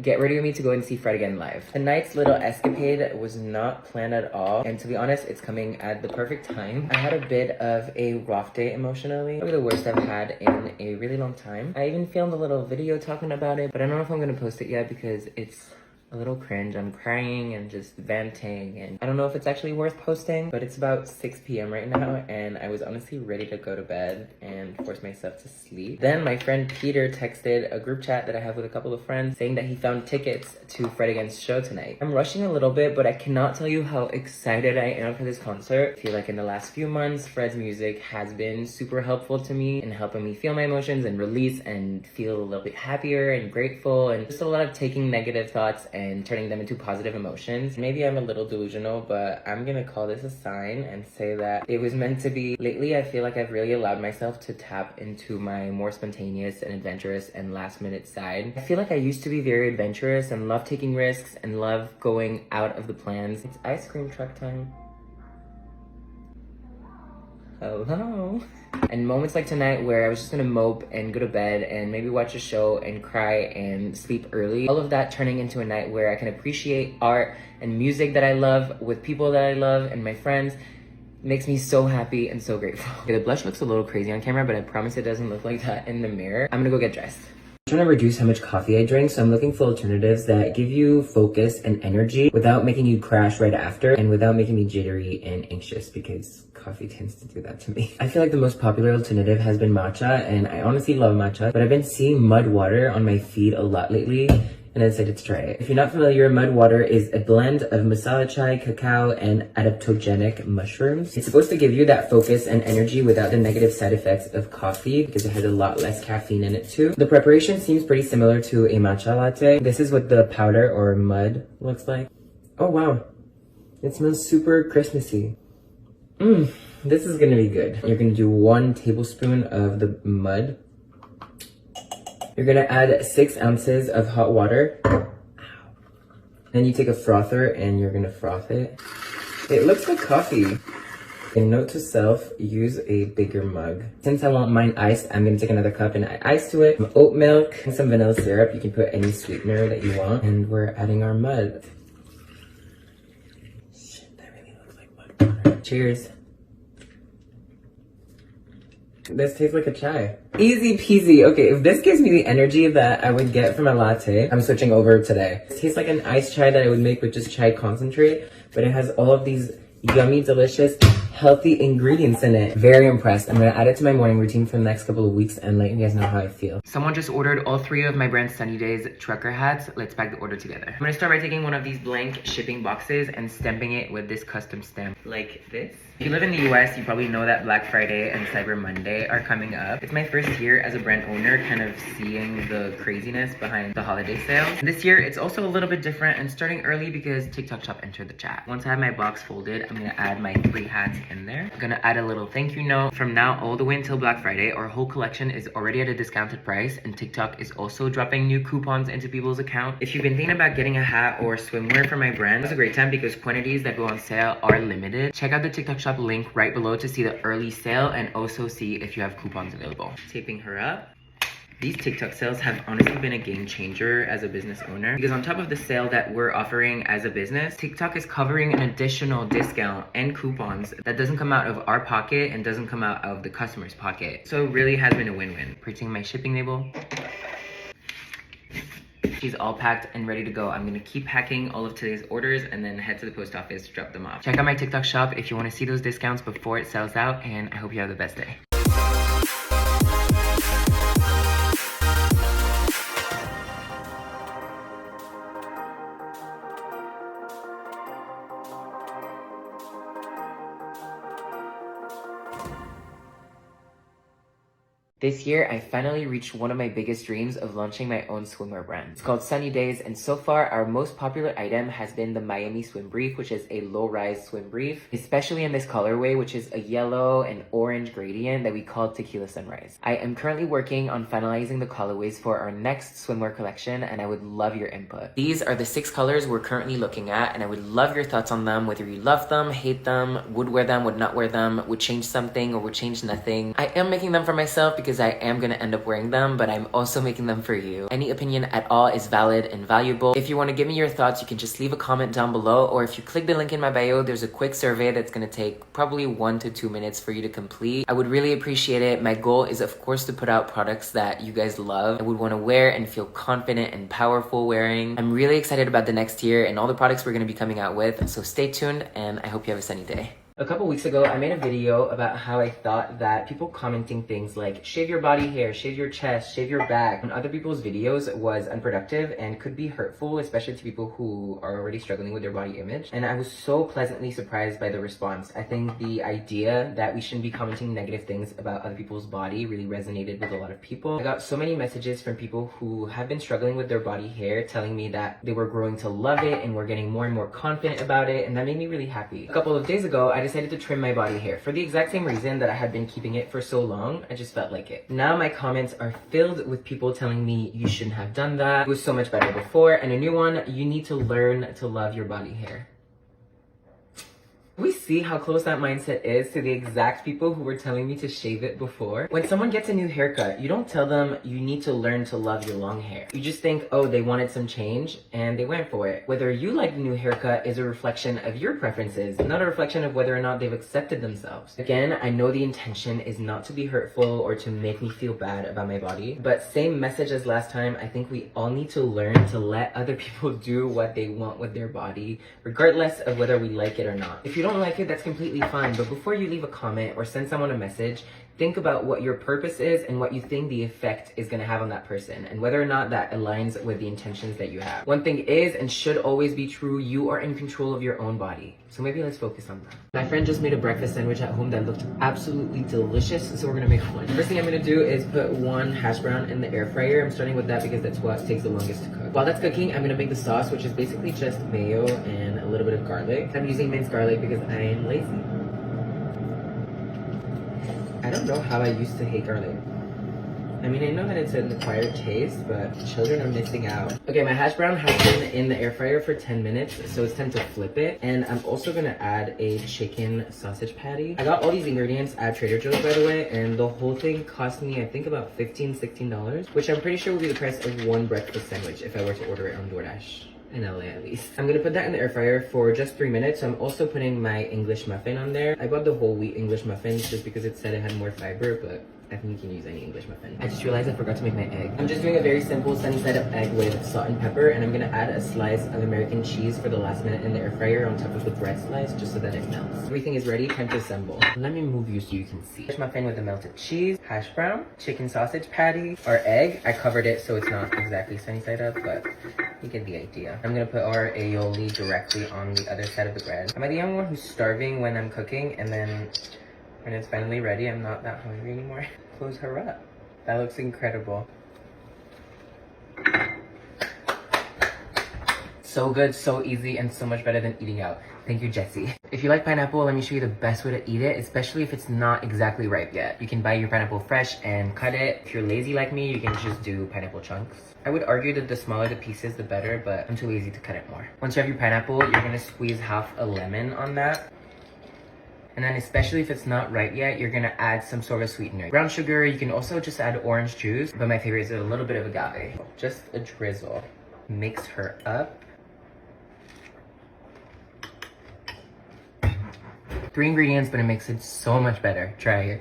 Get ready with me to go and see Fred again live. Tonight's little escapade was not planned at all, and to be honest, it's coming at the perfect time. I had a bit of a rough day emotionally, probably the worst I've had in a really long time. I even filmed a little video talking about it, but I don't know if I'm gonna post it yet because it's a little cringe. I'm crying and just venting, and I don't know if it's actually worth posting, but it's about 6 p.m. right now, and I was honestly ready to go to bed and force myself to sleep. Then my friend Peter texted a group chat that I have with a couple of friends saying that he found tickets to Fred Again's show tonight. I'm rushing a little bit, but I cannot tell you how excited I am for this concert. I feel like in the last few months, Fred's music has been super helpful to me in helping me feel my emotions and release and feel a little bit happier and grateful, and just a lot of taking negative thoughts and turning them into positive emotions. Maybe I'm a little delusional, but I'm gonna call this a sign and say that it was meant to be. Lately, I feel like I've really allowed myself to tap into my more spontaneous and adventurous and last minute side. I feel like I used to be very adventurous and love taking risks and love going out of the plans. It's ice cream truck time. Hello. And moments like tonight where I was just gonna mope and go to bed and maybe watch a show and cry and sleep early. All of that turning into a night where I can appreciate art and music that I love with people that I love and my friends makes me so happy and so grateful. Okay, the blush looks a little crazy on camera, but I promise it doesn't look like that in the mirror. I'm gonna go get dressed. I'm trying to reduce how much coffee I drink, so I'm looking for alternatives that give you focus and energy without making you crash right after and without making me jittery and anxious, because coffee tends to do that to me. I feel like the most popular alternative has been matcha, and I honestly love matcha, but I've been seeing mud water on my feed a lot lately, and I decided to try it. If you're not familiar, mud water is a blend of masala chai, cacao, and adaptogenic mushrooms. It's supposed to give you that focus and energy without the negative side effects of coffee because it has a lot less caffeine in it too. The preparation seems pretty similar to a matcha latte. This is what the powder or mud looks like. Oh wow, it smells super Christmassy. This is gonna be good. You're gonna do 1 tablespoon of the mud. You're gonna add 6 ounces of hot water. Then you take a frother and you're gonna froth it. It looks like coffee. And note to self, use a bigger mug. Since I want mine iced, I'm gonna take another cup and add ice to it. Some oat milk and some vanilla syrup. You can put any sweetener that you want. And we're adding our mud. Shit, that really looks like mud water. Cheers. This tastes like a chai. Easy peasy. Okay, if this gives me the energy that I would get from a latte, I'm switching over today. It tastes like an iced chai that I would make with just chai concentrate, but it has all of these yummy, delicious, healthy ingredients in it. Very impressed. I'm gonna add it to my morning routine for the next couple of weeks and let you guys know how I feel. Someone just ordered all 3 of my brand Sunny Days trucker hats. Let's pack the order together. I'm gonna start by taking one of these blank shipping boxes and stamping it with this custom stamp like this. If you live in the US, you probably know that Black Friday and Cyber Monday are coming up. It's my first year as a brand owner, kind of seeing the craziness behind the holiday sales. This year, it's also a little bit different and starting early because TikTok Shop entered the chat. Once I have my box folded, I'm gonna add my 3 hats in there. I'm gonna add a little thank you note. From now all the way until Black Friday, our whole collection is already at a discounted price, and TikTok is also dropping new coupons into people's account. If you've been thinking about getting a hat or swimwear for my brand, it's a great time because quantities that go on sale are limited. Check out the TikTok Shop link right below to see the early sale and also see if you have coupons available. Taping her up. These TikTok sales have honestly been a game changer as a business owner because on top of the sale that we're offering as a business, TikTok is covering an additional discount and coupons that doesn't come out of our pocket and doesn't come out of the customer's pocket. So it really has been a win-win. Printing my shipping label. She's all packed and ready to go. I'm gonna keep packing all of today's orders and then head to the post office to drop them off. Check out my TikTok shop if you wanna see those discounts before it sells out, and I hope you have the best day. This year, I finally reached one of my biggest dreams of launching my own swimwear brand. It's called Sunny Days, and so far, our most popular item has been the Miami Swim Brief, which is a low-rise swim brief, especially in this colorway, which is a yellow and orange gradient that we call Tequila Sunrise. I am currently working on finalizing the colorways for our next swimwear collection, and I would love your input. These are the 6 colors we're currently looking at, and I would love your thoughts on them, whether you love them, hate them, would wear them, would not wear them, would change something, or would change nothing. I am making them for myself because because I am gonna end up wearing them, but I'm also making them for you. Any opinion at all is valid and valuable. If you want to give me your thoughts, you can just leave a comment down below, or if you click the link in my bio, there's a quick survey that's gonna take probably 1 to 2 minutes for you to complete. I would really appreciate it. My goal is, of course, to put out products that you guys love and would want to wear and feel confident and powerful wearing. I'm really excited about the next year and all the products we're gonna be coming out with, so stay tuned and I hope you have a sunny day. A couple weeks ago, I made a video about how I thought that people commenting things like shave your body hair, shave your chest, shave your back on other people's videos was unproductive and could be hurtful, especially to people who are already struggling with their body image. And I was so pleasantly surprised by the response. I think the idea that we shouldn't be commenting negative things about other people's body really resonated with a lot of people. I got so many messages from people who have been struggling with their body hair telling me that they were growing to love it and were getting more and more confident about it, and that made me really happy. A couple of days ago, I decided to trim my body hair for the exact same reason that I had been keeping it for so long. I just felt like it. Now my comments are filled with people telling me you shouldn't have done that. It was so much better before. And a new one, you need to learn to love your body hair. We see how close that mindset is to the exact people who were telling me to shave it before. When someone gets a new haircut, you don't tell them you need to learn to love your long hair. You just think, oh, they wanted some change and they went for it. Whether you like the new haircut is a reflection of your preferences, not a reflection of whether or not they've accepted themselves. Again, I know the intention is not to be hurtful or to make me feel bad about my body, but same message as last time, I think we all need to learn to let other people do what they want with their body, regardless of whether we like it or not. If you don't like it, that's completely fine, but before you leave a comment or send someone a message, think about what your purpose is and what you think the effect is going to have on that person and whether or not that aligns with the intentions that you have. One thing is and should always be true, you are in control of your own body. So maybe let's focus on that. My friend just made a breakfast sandwich at home that looked absolutely delicious, so we're gonna make one. The first thing I'm gonna do is put one hash brown in the air fryer. I'm starting with that because that's what takes the longest to cook. While that's cooking, I'm gonna make the sauce, which is basically just mayo and a little bit of garlic. I'm using minced garlic because I am lazy. I don't know how I used to hate garlic. I mean, I know that it's an acquired taste, but children are missing out. Okay, my hash brown has been in the air fryer for 10 minutes, so it's time to flip it. And I'm also gonna add a chicken sausage patty. I got all these ingredients at Trader Joe's, by the way, and the whole thing cost me, I think, about $16, which I'm pretty sure would be the price of one breakfast sandwich if I were to order it on DoorDash. In LA at least. I'm gonna put that in the air fryer for just 3 minutes. I'm also putting my English muffin on there. I bought the whole wheat English muffin just because it said it had more fiber, but I think you can use any English muffin. I just realized I forgot to make my egg. I'm just doing a very simple sunny side up egg with salt and pepper, and I'm gonna add a slice of American cheese for the last minute in the air fryer on top of the bread slice just so that it melts. Everything is ready, time to assemble. Let me move you so you can see. Fish muffin with the melted cheese, hash brown, chicken sausage patty, our egg. I covered it so it's not exactly sunny side up, but you get the idea. I'm gonna put our aioli directly on the other side of the bread. Am I the only one who's starving when I'm cooking, and then when it's finally ready, I'm not that hungry anymore? Close her up. That looks incredible. So good, so easy, and so much better than eating out. Thank you, Jessie. If you like pineapple, let me show you the best way to eat it, especially if it's not exactly ripe yet. You can buy your pineapple fresh and cut it. If you're lazy like me, you can just do pineapple chunks. I would argue that the smaller the pieces, the better, but I'm too lazy to cut it more. Once you have your pineapple, you're gonna squeeze half a lemon on that. And then especially if it's not ripe yet, you're gonna add some sort of sweetener. Brown sugar, you can also just add orange juice, but my favorite is a little bit of agave. Just a drizzle. Mix her up. 3 ingredients, but it makes it so much better. Try it.